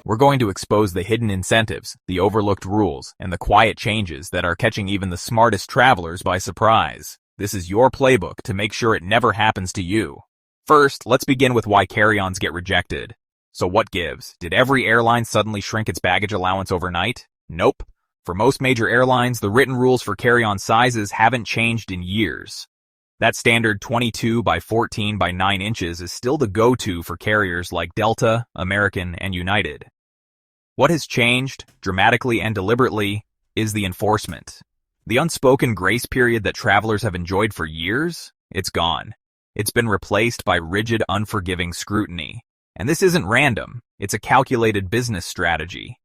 we're going to expose the hidden incentives, the overlooked rules, and the quiet changes that are catching even the smartest travelers by surprise. This is your playbook to make sure it never happens to you. First, let's begin with why carry-ons get rejected. So what gives? Did every airline suddenly shrink its baggage allowance overnight? Nope. For most major airlines, the written rules for carry-on sizes haven't changed in years. That standard 22 by 14 by 9 inches is still the go-to for carriers like Delta, American, and United. What has changed, dramatically and deliberately, is the enforcement. The unspoken grace period that travelers have enjoyed for years, it's gone. It's been replaced by rigid, unforgiving scrutiny. And this isn't random, it's a calculated business strategy.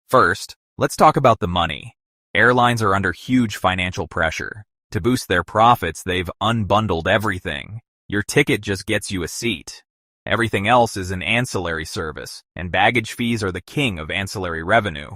First, let's talk about the money. Airlines are under huge financial pressure. To boost their profits, they've unbundled everything. Your ticket just gets you a seat. Everything else is an ancillary service, and baggage fees are the king of ancillary revenue.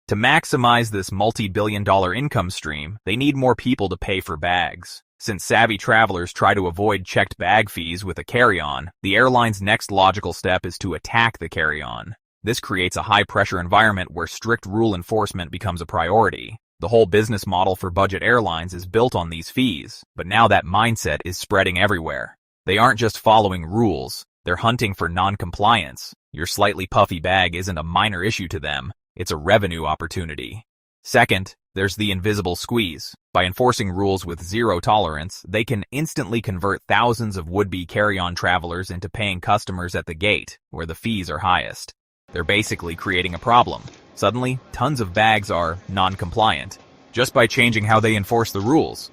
To maximize this multi-billion-dollar income stream, they need more people to pay for bags. Since savvy travelers try to avoid checked bag fees with a carry-on, the airline's next logical step is to attack the carry-on. This creates a high-pressure environment where strict rule enforcement becomes a priority. The whole business model for budget airlines is built on these fees, but now that mindset is spreading everywhere. They aren't just following rules, they're hunting for non-compliance. Your slightly puffy bag isn't a minor issue to them, it's a revenue opportunity. Second, there's the invisible squeeze. By enforcing rules with zero tolerance, they can instantly convert thousands of would-be carry-on travelers into paying customers at the gate, where the fees are highest. They're basically creating a problem. Suddenly, tons of bags are non-compliant, just by changing how they enforce the rules.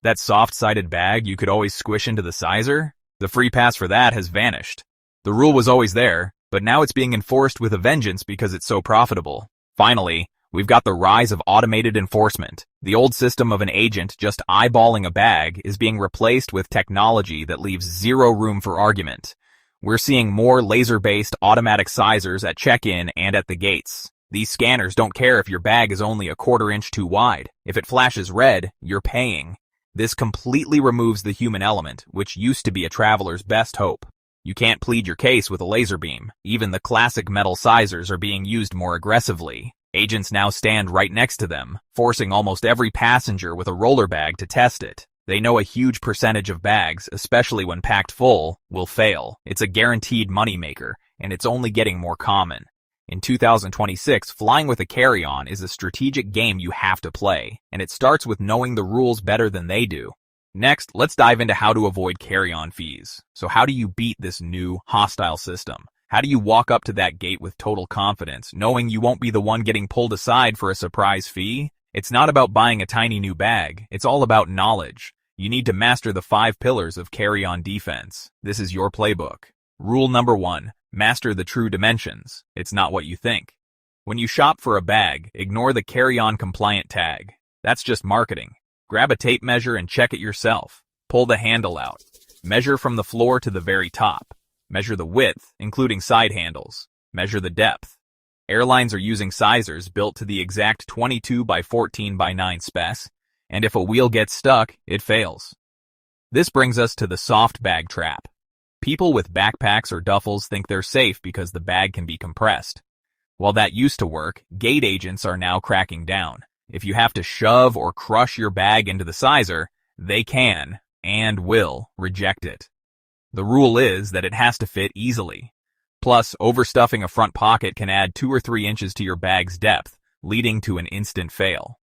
That soft-sided bag you could always squish into the sizer? The free pass for that has vanished. The rule was always there, but now it's being enforced with a vengeance because it's so profitable. Finally, we've got the rise of automated enforcement. The old system of an agent just eyeballing a bag is being replaced with technology that leaves zero room for argument. We're seeing more laser-based automatic sizers at check-in and at the gates. These scanners don't care if your bag is only a quarter inch too wide. If it flashes red, you're paying. This completely removes the human element, which used to be a traveler's best hope. You can't plead your case with a laser beam. Even the classic metal sizers are being used more aggressively. Agents now stand right next to them, forcing almost every passenger with a roller bag to test it. They know a huge percentage of bags, especially when packed full, will fail. It's a guaranteed moneymaker, and it's only getting more common. In 2026, flying with a carry-on is a strategic game you have to play, and it starts with knowing the rules better than they do. Next, let's dive into how to avoid carry-on fees. So how do you beat this new, hostile system? How do you walk up to that gate with total confidence, knowing you won't be the one getting pulled aside for a surprise fee? It's not about buying a tiny new bag, it's all about knowledge. You need to master the 5 pillars of carry-on defense. This is your playbook. Rule number 1. Master the true dimensions. It's not what you think. When you shop for a bag, ignore the carry-on compliant tag. That's just marketing. Grab a tape measure and check it yourself. Pull the handle out. Measure from the floor to the very top. Measure the width, including side handles. Measure the depth. Airlines are using sizers built to the exact 22 by 14 by 9 spec, and if a wheel gets stuck, it fails. This brings us to the soft bag trap. People with backpacks or duffels think they're safe because the bag can be compressed. While that used to work, gate agents are now cracking down. If you have to shove or crush your bag into the sizer, they can, and will, reject it. The rule is that it has to fit easily. Plus, overstuffing a front pocket can add 2 or 3 inches to your bag's depth, leading to an instant fail.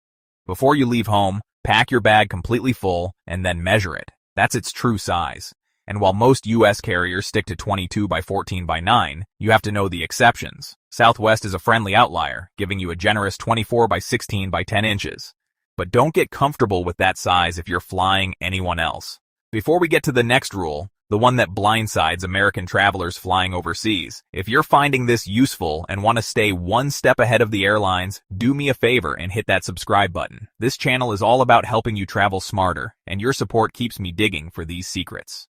Before you leave home, pack your bag completely full and then measure it. That's its true size. And while most U.S. carriers stick to 22 by 14 by 9, you have to know the exceptions. Southwest is a friendly outlier, giving you a generous 24 by 16 by 10 inches. But don't get comfortable with that size if you're flying anyone else. Before we get to the next rule, the one that blindsides American travelers flying overseas, if you're finding this useful and want to stay one step ahead of the airlines, do me a favor and hit that subscribe button. This channel is all about helping you travel smarter, and your support keeps me digging for these secrets.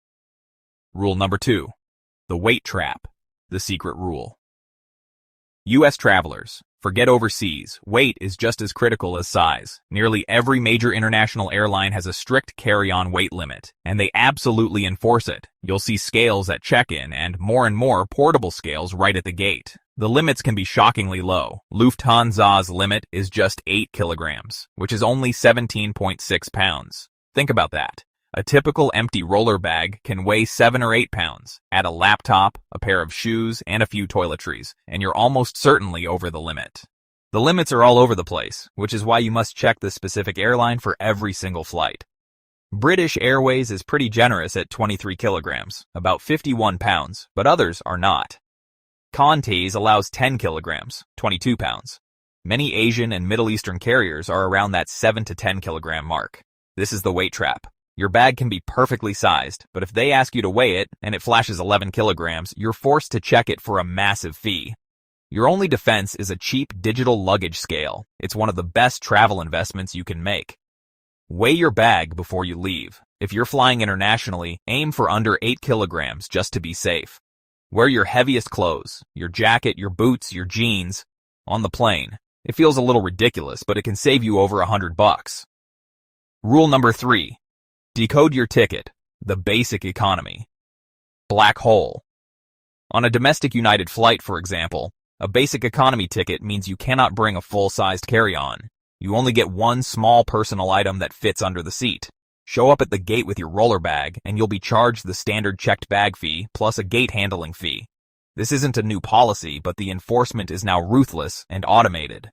Rule number 2. The weight trap. The secret rule. U.S. travelers, forget overseas. Weight is just as critical as size. Nearly every major international airline has a strict carry-on weight limit, and they absolutely enforce it. You'll see scales at check-in and more portable scales right at the gate. The limits can be shockingly low. Lufthansa's limit is just 8 kilograms, which is only 17.6 pounds. Think about that. A typical empty roller bag can weigh 7 or 8 pounds. Add a laptop, a pair of shoes, and a few toiletries, and you're almost certainly over the limit. The limits are all over the place, which is why you must check the specific airline for every single flight. British Airways is pretty generous at 23 kilograms, about 51 pounds, but others are not. Qantas allows 10 kilograms, 22 pounds. Many Asian and Middle Eastern carriers are around that 7 to 10 kilogram mark. This is the weight trap. Your bag can be perfectly sized, but if they ask you to weigh it and it flashes 11 kilograms, you're forced to check it for a massive fee. Your only defense is a cheap digital luggage scale. It's one of the best travel investments you can make. Weigh your bag before you leave. If you're flying internationally, aim for under 8 kilograms just to be safe. Wear your heaviest clothes, your jacket, your boots, your jeans, on the plane. It feels a little ridiculous, but it can save you over $100. Rule number 3. Decode your ticket, the basic economy. Black hole. On a domestic United flight, for example, a basic economy ticket means you cannot bring a full-sized carry-on. You only get one small personal item that fits under the seat. Show up at the gate with your roller bag, and you'll be charged the standard checked bag fee plus a gate handling fee. This isn't a new policy, but the enforcement is now ruthless and automated.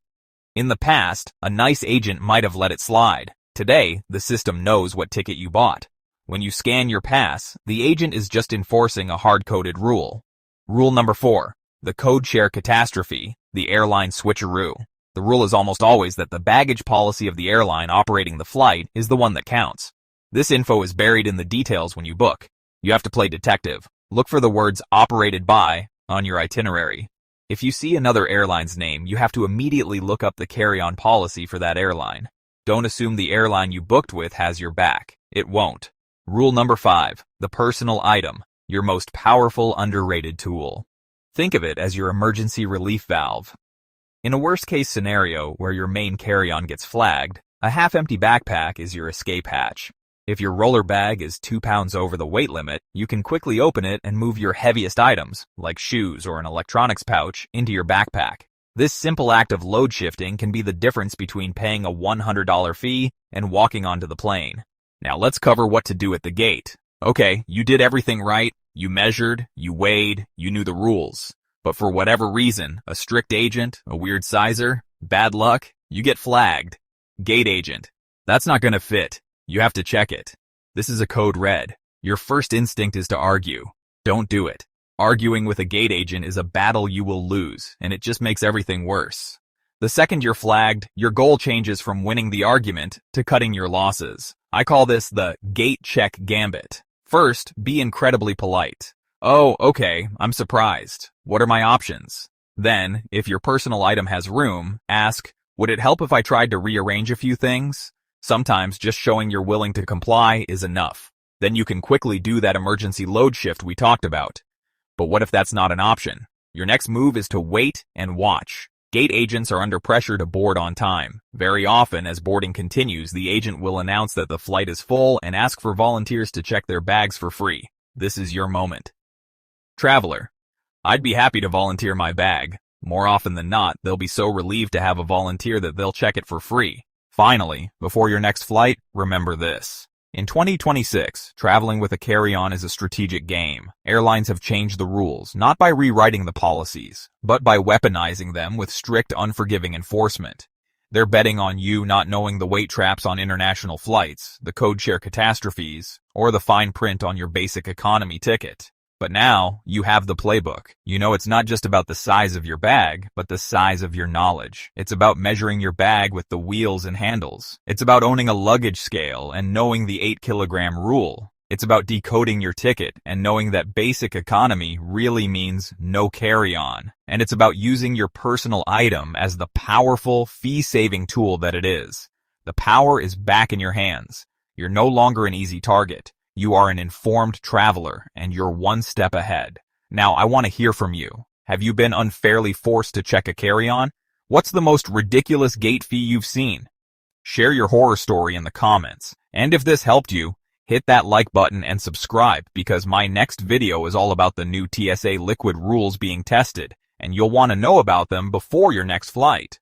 In the past, a nice agent might have let it slide. Today, the system knows what ticket you bought. When you scan your pass, the agent is just enforcing a hard-coded rule. Rule number 4. The code share catastrophe, the airline switcheroo. The rule is almost always that the baggage policy of the airline operating the flight is the one that counts. This info is buried in the details when you book. You have to play detective. Look for the words operated by on your itinerary. If you see another airline's name, you have to immediately look up the carry-on policy for that airline. Don't assume the airline you booked with has your back. It won't. Rule number 5. The personal item, your most powerful underrated tool. Think of it as your emergency relief valve. In a worst-case scenario where your main carry-on gets flagged, a half-empty backpack is your escape hatch. If your roller bag is 2 pounds over the weight limit, you can quickly open it and move your heaviest items, like shoes or an electronics pouch, into your backpack. This simple act of load shifting can be the difference between paying a $100 fee and walking onto the plane. Now let's cover what to do at the gate. Okay, you did everything right. You measured, you weighed, you knew the rules. But for whatever reason, a strict agent, a weird sizer, bad luck, you get flagged. Gate agent. That's not gonna fit. You have to check it. This is a code red. Your first instinct is to argue. Don't do it. Arguing with a gate agent is a battle you will lose, and it just makes everything worse. The second you're flagged, your goal changes from winning the argument to cutting your losses. I call this the gate check gambit. First, be incredibly polite. Oh, okay, I'm surprised. What are my options? Then, if your personal item has room, ask, would it help if I tried to rearrange a few things? Sometimes just showing you're willing to comply is enough. Then you can quickly do that emergency load shift we talked about. But what if that's not an option? Your next move is to wait and watch. Gate agents are under pressure to board on time. Very often, as boarding continues, the agent will announce that the flight is full and ask for volunteers to check their bags for free. This is your moment. Traveler. I'd be happy to volunteer my bag. More often than not, they'll be so relieved to have a volunteer that they'll check it for free. Finally, before your next flight, remember this. In 2026, traveling with a carry-on is a strategic game. Airlines have changed the rules, not by rewriting the policies, but by weaponizing them with strict, unforgiving enforcement. They're betting on you not knowing the weight traps on international flights, the code share catastrophes, or the fine print on your basic economy ticket. But now, you have the playbook. You know it's not just about the size of your bag, but the size of your knowledge. It's about measuring your bag with the wheels and handles. It's about owning a luggage scale and knowing the 8-kilogram rule. It's about decoding your ticket and knowing that basic economy really means no carry-on. And it's about using your personal item as the powerful, fee-saving tool that it is. The power is back in your hands. You're no longer an easy target. You are an informed traveler, and you're one step ahead. Now, I want to hear from you. Have you been unfairly forced to check a carry-on? What's the most ridiculous gate fee you've seen? Share your horror story in the comments. And if this helped you, hit that like button and subscribe because my next video is all about the new TSA liquid rules being tested, and you'll want to know about them before your next flight.